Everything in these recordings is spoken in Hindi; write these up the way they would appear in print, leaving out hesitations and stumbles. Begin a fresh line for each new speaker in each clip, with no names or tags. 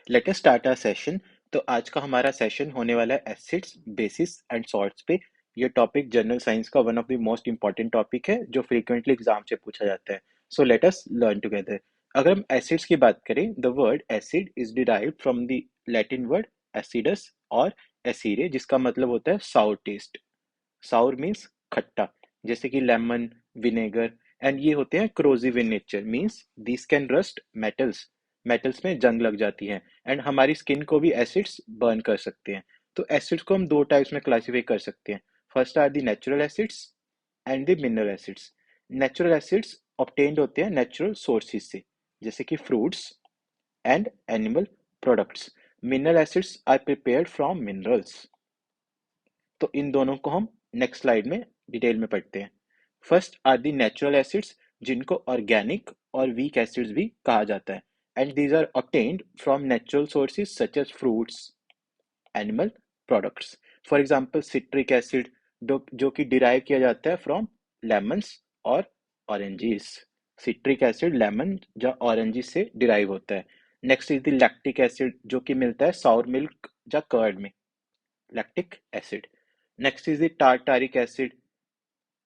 Late us start our session. तो आज का हमारा सेशन होने वाला है एसिड्स, बेसिस एंड सॉल्ट्स पे। ये टॉपिक जनरल साइंस का one of the most important topic है जो फ्रीक्वेंटली एग्जाम से पूछा जाता है। So let us learn together. अगर हम एसिड्स की बात करें, the word acid is derived from the Latin word acidus और एसिरे, जिसका मतलब होता है साउर टेस्ट। साउर मीन्स खट्टा, जैसे कि लेमन, विनेगर। एंड ये होते हैं corrosive in nature, means this can rust metals. Metals में जंग लग जाती है। एंड हमारी स्किन को भी एसिड्स बर्न कर सकते हैं। तो एसिड्स को हम दो टाइप्स में क्लासिफाई कर सकते हैं। First are the natural acids and the mineral acids. Natural acids obtained होते हैं नेचुरल सोर्सेज से, जैसे कि fruits and animal products. Mineral acids are prepared from minerals. तो इन दोनों को हम नेक्स्ट स्लाइड में डिटेल में पढ़ते हैं। First are the natural acids, जिनको ऑर्गेनिक और वीक एसिड्स भी कहा जाता है। And these are obtained from natural sources such as fruits, animal products. For example citric acid, जो कि डिराइव किया जाता है फ्रॉम लेमन्स और ऑरेंजेस। सिट्रिक एसिड लेमन या ऑरेंजेस से डिराइव होता है। Next is the lactic acid, जो कि मिलता है साउर मिल्क या कर्ड में, lactic acid. Next is the tartaric acid,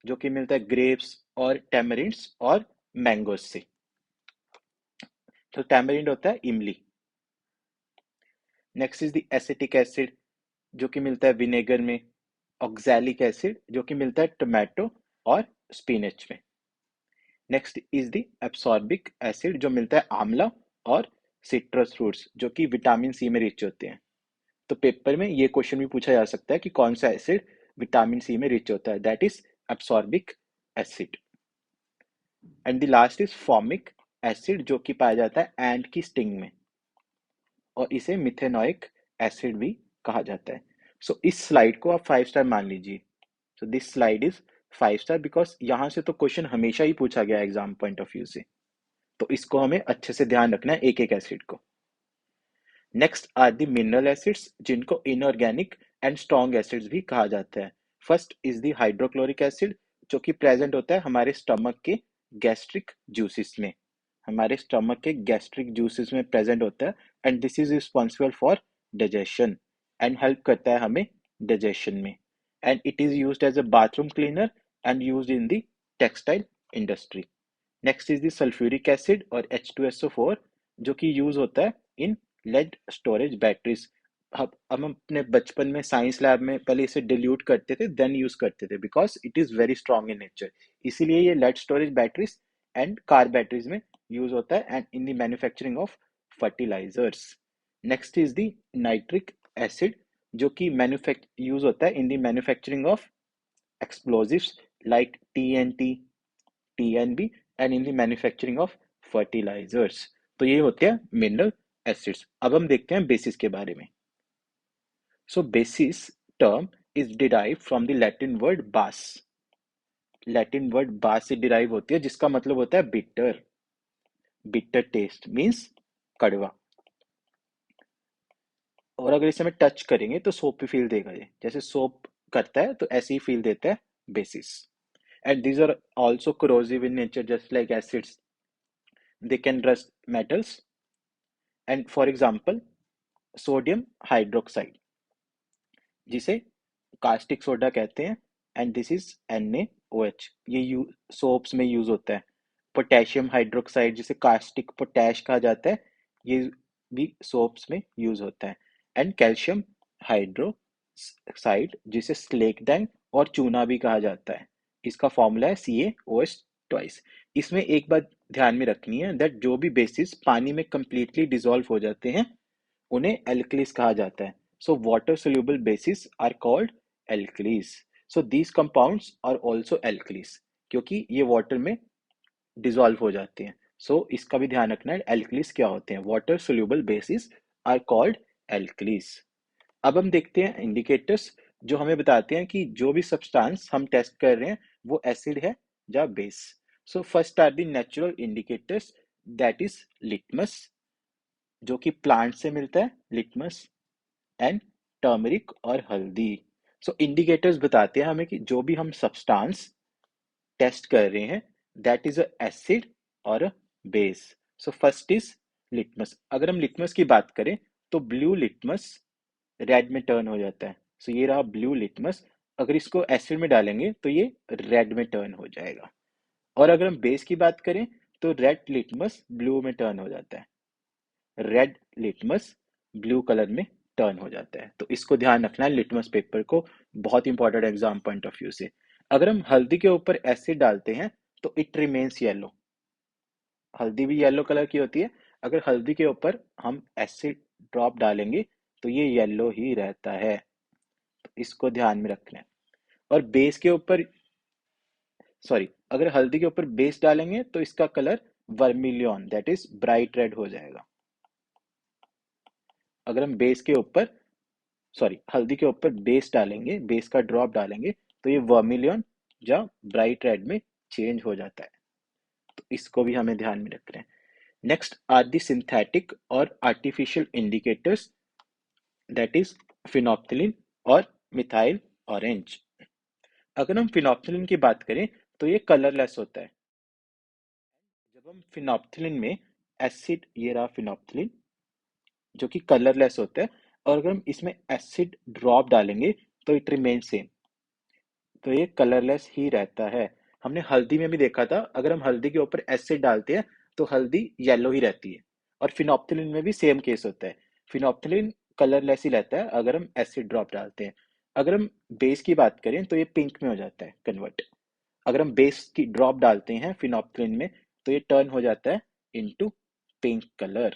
जो कि मिलता है ग्रेप्स और टैमरिंड्स और मैंगोज से। तो टैमरिंड होता है इमली। Next is the acetic acid, जो कि मिलता है विनेगर में। ऑक्सैलिक एसिड, जो कि मिलता है टोमेटो और स्पिनच में। नेक्स्ट इज द एब्सॉर्बिक एसिड, जो मिलता है आंवला और सिट्रस फ्रूट्स, जो कि विटामिन सी में रिच होते हैं। तो पेपर में ये क्वेश्चन भी पूछा जा सकता है कि कौन सा एसिड विटामिन सी में रिच होता है, that is ascorbic acid. And the last is formic acid, जो कि पाया जाता है एंट की स्टिंग में, और इसे मिथेनोइक एसिड भी कहा जाता है। सो इस स्लाइड को आप 5 स्टार मान लीजिए। So this slide is 5 star because यहाँ से तो क्वेश्चन हमेशा ही पूछा गया एग्जाम पॉइंट ऑफ व्यू से। तो इसको हमें अच्छे से ध्यान रखना है एक एक एसिड को। Next are the mineral acids, जिनको इनऑर्गेनिक एंड स्ट्रॉन्ग एसिड्स भी कहा जाता है। First is the hydrochloric acid, जो कि प्रेजेंट होता है हमारे स्टमक के गैस्ट्रिक जूसेस में। हमारे स्टमक के गैस्ट्रिक जूसेस में प्रेजेंट होता है। And this is responsible for digestion and help करता है हमें डाइजेशन में। And it is used as a bathroom cleaner and used in the textile industry. Next is the sulphuric acid और H2SO4, जो कि यूज होता है इन लेड स्टोरेज बैटरीज। हम अपने बचपन में साइंस लैब में पहले इसे डिल्यूट करते थे, देन यूज करते थे, because it is very strong in nature. इसीलिए ये lead storage batteries and car batteries में यूज होता है and in the manufacturing of fertilisers. Next is the nitric acid, जो कि यूज होता है in the manufacturing of explosives like TNT, TNB and in the manufacturing of fertilizers। तो ये होते हैं मिनरल एसिड्स। अब हम देखते हैं बेसिस के बारे में। So bases term is derive from the Latin word base. Latin word base से डिराइव होती है, जिसका मतलब होता है बिटर। बिटर टेस्ट मीन्स कड़वा। और अगर इसे हम टच करेंगे तो सोप भी फील देगा, ये जैसे सोप करता है तो ऐसे ही फील देता है basis. And these are also corrosive in nature, just like acids. They can rust metals. And for example, sodium hydroxide, जिसे कास्टिक सोडा कहते हैं। एंड दिस इज NaOH, ये सोप्स में यूज होता है। पोटेशियम हाइड्रोक्साइड, जिसे कास्टिक पोटैश कहा जाता है, ये भी सोप्स में यूज होता है। एंड कैल्शियम हाइड्रोक्साइड, जिसे स्लेकडैंग और चूना भी कहा जाता है, इसका फॉर्मूला है CaOH ट्वाइस। इसमें एक बात ध्यान में रखनी है, दैट जो भी बेसिस पानी में कंप्लीटली डिसॉल्व हो जाते हैं उन्हें एल्कलीस कहा जाता है। So water soluble bases are called alkalis. So these compounds are also alkalis, क्योंकि ये वाटर में डिसॉल्व हो जाते हैं। सो इसका भी ध्यान रखना है, एल्कलीस क्या होते हैं। Water soluble bases are called alkalis. अब हम देखते हैं इंडिकेटर्स, जो हमें बताते हैं कि जो भी सब्सटेंस हम टेस्ट कर रहे हैं वो एसिड है या base. So first are the natural indicators, that is litmus, जो कि प्लांट से मिलता है, लिटमस एंड टर्मरिक और हल्दी। सो इंडिकेटर्स बताते हैं हमें कि जो भी हम सब्सटेंस टेस्ट कर रहे हैं, दैट इज अ एसिड और a base. So first is litmus. अगर हम लिटमस की बात करें, तो ब्लू लिटमस रेड में टर्न हो जाता है। सो ये रहा ब्लू लिटमस, अगर इसको एसिड में डालेंगे तो ये रेड में टर्न हो जाएगा। और अगर हम बेस की बात करें तो रेड लिटमस ब्लू में टर्न हो जाता है, रेड लिटमस ब्लू कलर में टर्न हो जाता है। तो इसको ध्यान रखना है लिटमस पेपर को, बहुत important exam point of view से। अगर हम हल्दी के ऊपर एसिड डालते हैं तो इट रिमेन्स येलो, हल्दी भी येलो कलर की होती है, अगर हल्दी के ऊपर हम एसिड ड्रॉप डालेंगे तो ये येलो ही रहता है। तो इसको ध्यान में रखना है। और बेस के ऊपर, सॉरी, अगर हल्दी के ऊपर बेस डालेंगे तो इसका colour vermilion that is bright red हो जाएगा। अगर हम बेस के ऊपर, सॉरी, हल्दी के ऊपर बेस डालेंगे, बेस का ड्रॉप डालेंगे तो ये वर्मिलियन या ब्राइट रेड में चेंज हो जाता है। तो इसको भी हमें ध्यान में रखना है। नेक्स्ट आर दी सिंथेटिक और artificial indicators that is phenolphthalein और मिथाइल ऑरेंज। अगर हम फिनोप्थिलिन की बात करें तो ये कलरलेस होता है। जब हम फिनोप्थिलिन में एसिड, ये रहा फिनोप्थिलिन जो कि कलरलेस होता है, और अगर हम इसमें एसिड ड्रॉप डालेंगे तो इट रिमेन सेम, तो ये कलरलेस ही रहता है। हमने हल्दी में भी देखा था, अगर हम हल्दी के ऊपर एसिड डालते हैं तो हल्दी येलो ही रहती है, और फिनोप्थिलिन में भी सेम केस होता है, फिनोप्थिलिन कलरलेस ही रहता है अगर हम एसिड ड्रॉप डालते हैं। अगर हम बेस की बात करें तो ये पिंक में हो जाता है कन्वर्ट, अगर हम बेस की ड्रॉप डालते हैं फिनोप्थिलिन में तो ये टर्न हो जाता है इनटू पिंक कलर।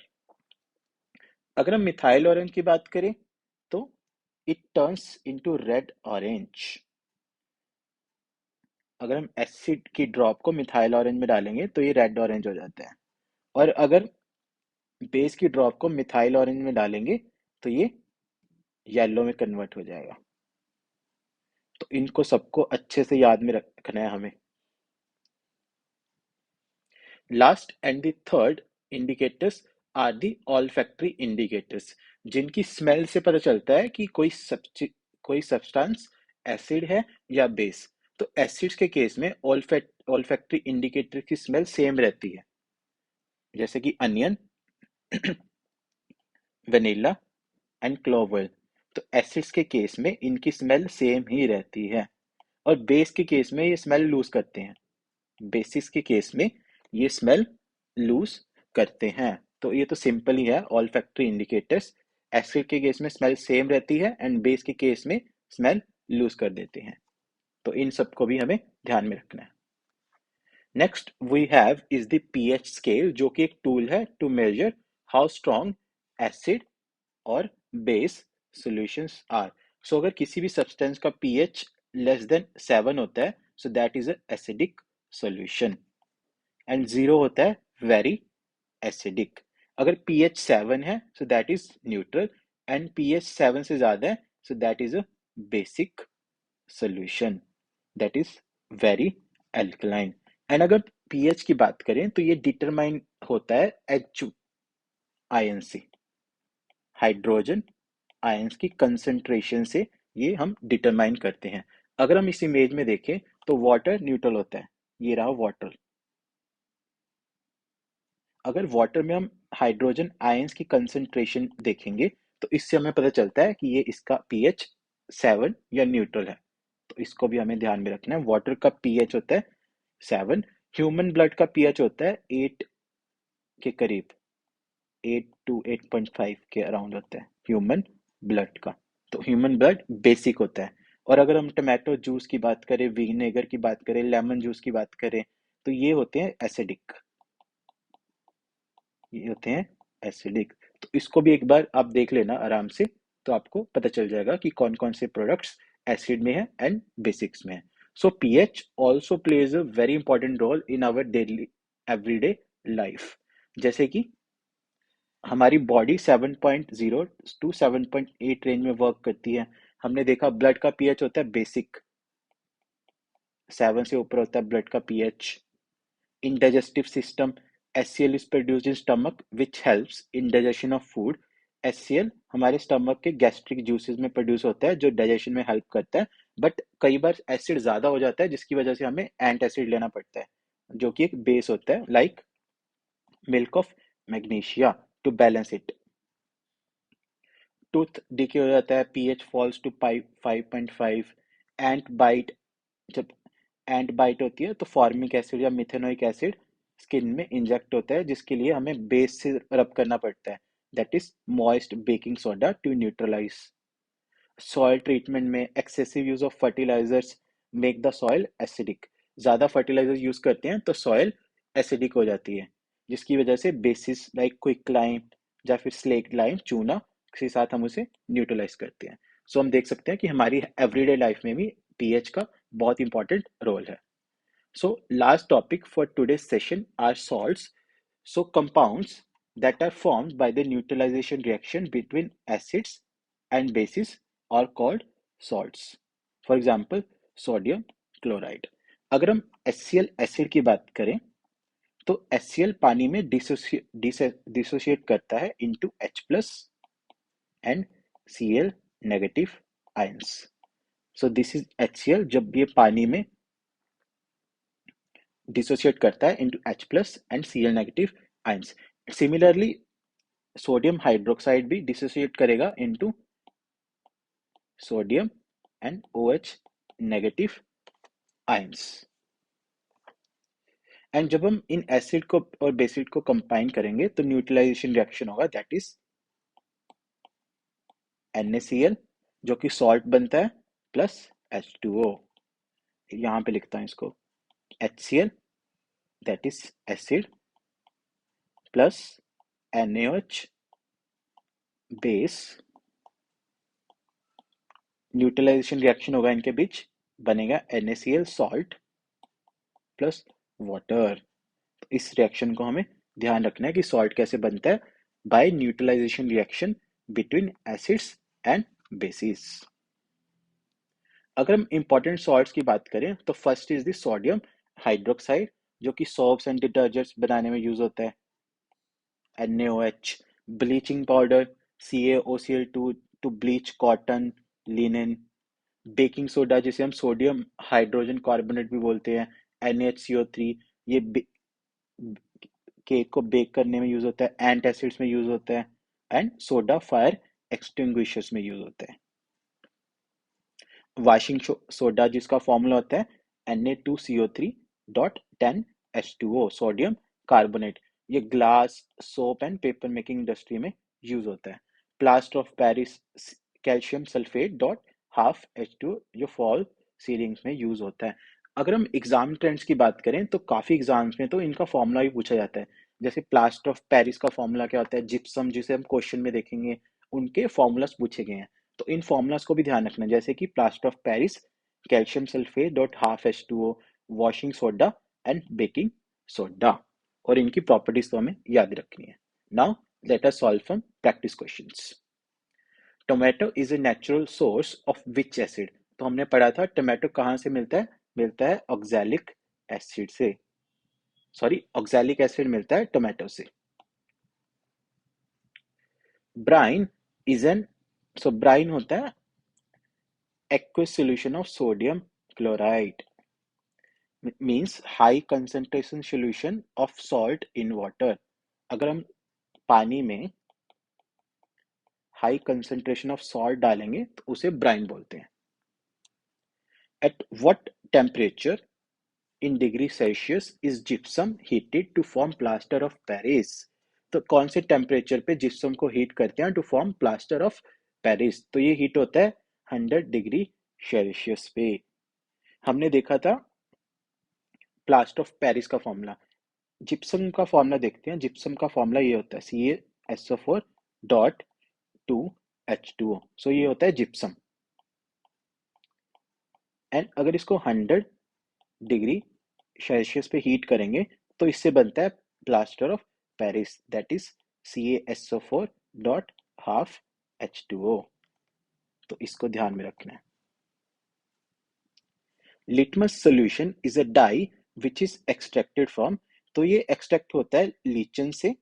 अगर हम मिथाइल ऑरेंज की बात करें तो it turns into red orange. अगर हम एसिड की ड्रॉप को मिथाइल ऑरेंज में डालेंगे तो ये रेड ऑरेंज हो जाता है, और अगर बेस की ड्रॉप को मिथाइल ऑरेंज में डालेंगे तो ये येलो में कन्वर्ट हो जाएगा। तो इनको सबको अच्छे से याद में रखना है हमें। Last and the third indicators are the olfactory indicators, जिनकी स्मेल से पता चलता है कि कोई सब्सटेंस एसिड है या बेस। तो एसिड्स के केस में ऑल्फैक्टरी इंडिकेटर की स्मेल सेम रहती है, जैसे कि अनियन, वेनिला एंड क्लोव। तो एसिड्स के केस में इनकी स्मेल सेम ही रहती है, और बेस के केस में ये स्मेल लूज करते हैं, बेसिस के केस में ये स्मेल लूज करते हैं। तो ये तो सिंपल ही है, ऑल फैक्ट्री इंडिकेटर्स एसिड के केस में स्मेल सेम रहती है एंड बेस के केस में स्मेल लूज कर देते हैं। तो इन सबको भी हमें ध्यान में रखना है। Next we have is the pH scale, जो कि एक टूल है to measure how strong acid और बेस सॉल्यूशंस आर। सो अगर किसी भी सब्सटेंस का पीएच लेस देन 7 होता है so that is a acidic solution, and 0 होता है वेरी एसिडिक। अगर पीएच 7 है so that is neutral, and pH 7 से ज्यादा है so that is a basic solution, that is very alkaline. And अगर पीएच की बात करें तो ये डिटरमाइन होता है एच आयन से, हाइड्रोजन आयंस की कंसंट्रेशन से ये हम डिटरमाइन करते हैं। अगर हम इस इमेज में देखें तो वाटर न्यूट्रल होता है, ये रहा वाटर। अगर वाटर में हम हाइड्रोजन आयंस की कंसंट्रेशन देखेंगे तो इससे हमें पता चलता है कि ये इसका पीएच 7 या न्यूट्रल है। तो इसको भी हमें ध्यान में रखना है। वाटर का पीएच होता है 7, ह्यूमन ब्लड का पीएच होता है 8 के करीब, 8 टू 8.5 के अराउंड होता है ह्यूमन ब्लड का। तो ह्यूमन ब्लड बेसिक होता है। और अगर हम टमाटो जूस की बात करें, विनेगर की बात करें, लेमन जूस की बात करें तो ये होते हैं एसिडिक, ये होते हैं एसिडिक। तो इसको भी एक बार आप देख लेना आराम से, तो आपको पता चल जाएगा कि कौन कौन से प्रोडक्ट्स एसिड में है एंड बेसिक्स में है। So pH also plays a very important role in our daily everyday life. जैसे कि हमारी बॉडी 7.0 टू 7.8 रेंज में वर्क करती है। हमने देखा ब्लड का पीएच होता है बेसिक, 7 से ऊपर होता है ब्लड का pH. In digestive system HCl is produced in stomach which helps in digestion of food। HCl हमारे स्टमक के गैस्ट्रिक जूसेस में प्रोड्यूस होता है जो डाइजेशन में हेल्प करता है, बट कई बार एसिड ज्यादा हो जाता है जिसकी वजह से हमें एंट एसिड लेना पड़ता है जो कि एक बेस होता है like milk of magnesia to balance it. Tooth decay हो जाता है, pH falls to 5.5। Ant bite, जब एंट बाइट होती है तो फॉर्मिक एसिड या मिथेनोइक एसिड स्किन में इंजेक्ट होता है, जिसके लिए हमें बेस से रब करना पड़ता है, that is moist baking soda to neutralize. Soil treatment में excessive use of fertilizers make the soil acidic. ज़्यादा फर्टिलाइजर यूज करते हैं तो सॉइल एसिडिक हो जाती है, जिसकी वजह से बेसिस लाइक क्विक लाइम या फिर स्लेट लाइम चूना के साथ हम उसे न्यूट्रलाइज करते हैं। सो हम देख सकते हैं कि हमारी एवरीडे लाइफ में भी पीएच का बहुत इंपॉर्टेंट रोल है। So last topic for today's session are salts. So compounds that are formed by the neutralization reaction between acids and bases are called salts. For example, sodium chloride. अगर हम HCl एसिड की बात करें तो HCl पानी में डिसोशिएट करता है into H plus and Cl negative ions. So this is HCl जब ये पानी में डिसोशिएट करता है into H plus and Cl negative ions. Similarly, sodium hydroxide भी डिसोशिएट करेगा into sodium and OH negative ions. And जब हम इन एसिड को और बेसिड को कंबाइन करेंगे तो न्यूट्रलाइजेशन रिएक्शन होगा, दैट इज NaCl जो कि सॉल्ट बनता है प्लस H2O। यहाँ पे लिखता हूँ इसको, HCl that is acid plus NaOH base. Neutralisation reaction होगा इनके बीच, बनेगा NaCl सॉल्ट प्लस वाटर। इस रिएक्शन को हमें ध्यान रखना है कि सॉल्ट कैसे बनता है, by neutralization reaction between acids and bases. अगर हम इंपॉर्टेंट सॉल्ट्स की बात करें तो first is the sodium hydroxide जो कि सोप्स एंड डिटर्जेंट्स बनाने में यूज होता है। NaOH, bleaching powder CaOCl2 to bleach cotton, linen. Baking soda जिसे हम सोडियम हाइड्रोजन कार्बोनेट भी बोलते हैं, NaHCO3, ये केक को बेक करने में यूज होता है, एंट एसिड्स में यूज होता है, एंड सोडा फायर एक्सटिंग्विशर्स में यूज होता है। वॉशिंग सोडा जिसका फॉर्मूला होता है Na2CO3.10H2O, सोडियम कार्बोनेट, ये glass, soap and paper making industry में यूज होता है। Plaster of Paris calcium sulphate dot half H2O जो फॉल सीलिंग्स में यूज होता है। अगर हम एग्जाम ट्रेंड्स की बात करें तो काफी एग्जाम्स में तो इनका फॉर्मूला भी पूछा जाता है। जैसे प्लास्टर ऑफ पेरिस का फॉर्मूला क्या होता है, जिप्सम जिसे हम क्वेश्चन में देखेंगे, उनके फॉर्मूलास पूछे गए हैं। तो इन फॉर्मूलास को भी ध्यान रखना है, जैसे कि plaster of Paris calcium sulphate dot half H2O, washing soda and baking soda, और इनकी प्रॉपर्टीज तो हमें याद रखनी है। Now let us solve some practice questions. Tomato is a natural source of which acid. तो हमने पढ़ा था टोमेटो कहाँ से मिलता है ऑक्सैलिक एसिड से, सॉरी ऑक्सैलिक एसिड मिलता है टोमेटो से। Brine is an, so brine होता है aqueous solution of sodium chloride, means high concentration solution of salt in water। अगर हम पानी में हाई कंसंट्रेशन ऑफ सॉल्ट डालेंगे तो उसे ब्राइन बोलते हैं। At what temperature in degree Celsius is gypsum heated to form plaster of Paris. तो कौन से टेम्परेचर पे जिप्सम को हीट करते हैं to form plaster of Paris, तो ये हीट होता है 100 डिग्री सेल्सियस पे। हमने देखा था प्लास्टर ऑफ पेरिस का फॉर्मूला। जिप्सम का फॉर्मूला देखते हैं, जिप्सम का फॉर्मूला ये होता है CaSO4.2H2O, सो ये होता है जिप्सम। एंड अगर इसको 100 डिग्री सेल्सियस पे हीट करेंगे तो इससे बनता है plaster of Paris, that is CaSO4.12H2O। तो इसको ध्यान में रखना है। Litmus solution is a dye which is extracted from, तो ये एक्सट्रैक्ट होता है लीचन से,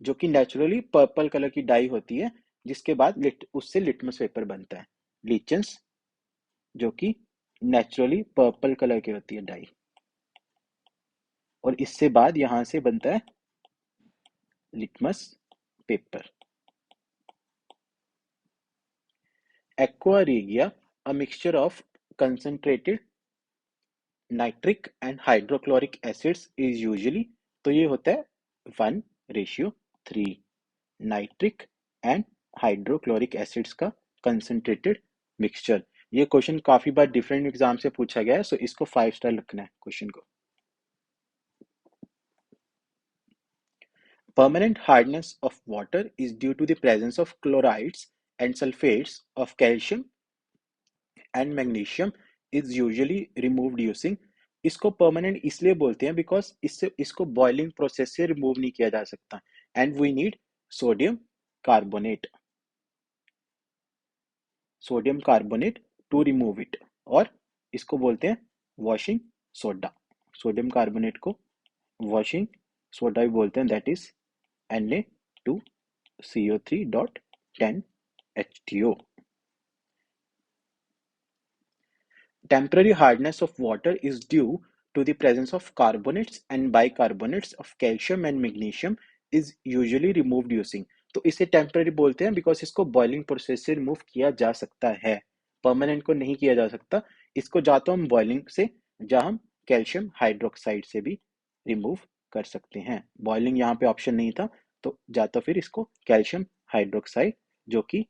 जो कि नेचुरली पर्पल कलर की डाई होती है, जिसके बाद उससे लिटमस पेपर बनता है। लीचन्स जो कि नेचुरली पर्पल कलर की होती है डाई, और इससे बाद यहां से बनता है litmus paper. Aqua regia a mixture of concentrated nitric and hydrochloric acids is usually, तो ये होता है 1:3 नाइट्रिक एंड हाइड्रोक्लोरिक एसिड्स का कंसंट्रेटेड मिक्सचर। ये क्वेश्चन काफी बार डिफरेंट एग्जाम से पूछा गया है, सो इसको 5 स्टार रखना है क्वेश्चन को। Permanent hardness of water is due to the presence of chlorides and sulfates of calcium and magnesium is usually removed using। इसको परमानेंट इसलिए बोलते हैं बिकॉज इससे इसको बॉइलिंग प्रोसेस से रिमूव नहीं किया जा सकता, and we need sodium carbonate sodium carbonate to remove it, और इसको बोलते हैं वॉशिंग सोडा। सोडियम कार्बोनेट को वॉशिंग सोडा भी बोलते हैं, that is Na2CO3.10H2O। Temporary hardness of water is due to the presence of carbonates and bicarbonates of calcium and magnesium is usually removed using। तो इसे टेम्पररी बोलते हैं बिकॉज इसको बॉइलिंग प्रोसेस से रिमूव किया जा सकता है, परमानेंट को नहीं किया जा सकता। इसको या तो हम बॉइलिंग से या हम कैल्शियम हाइड्रोक्साइड से भी रिमूव कर सकते हैं। बॉइलिंग यहाँ पे ऑप्शन नहीं था, तो या तो फिर इसको कैल्शियम हाइड्रोक्साइड, जो कि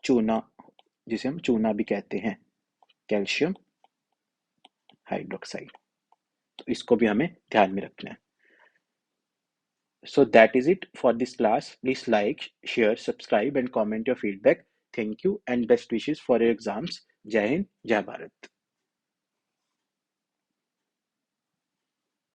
चूना, जिसे हम चूना भी कहते हैं, कैल्शियम हाइड्रोक्साइड, तो इसको भी हमें ध्यान में रखना है। So that is it for this class. Please like, share, subscribe and comment your feedback. Thank you and best wishes for your exams. Jai Hind, Jai Bharat.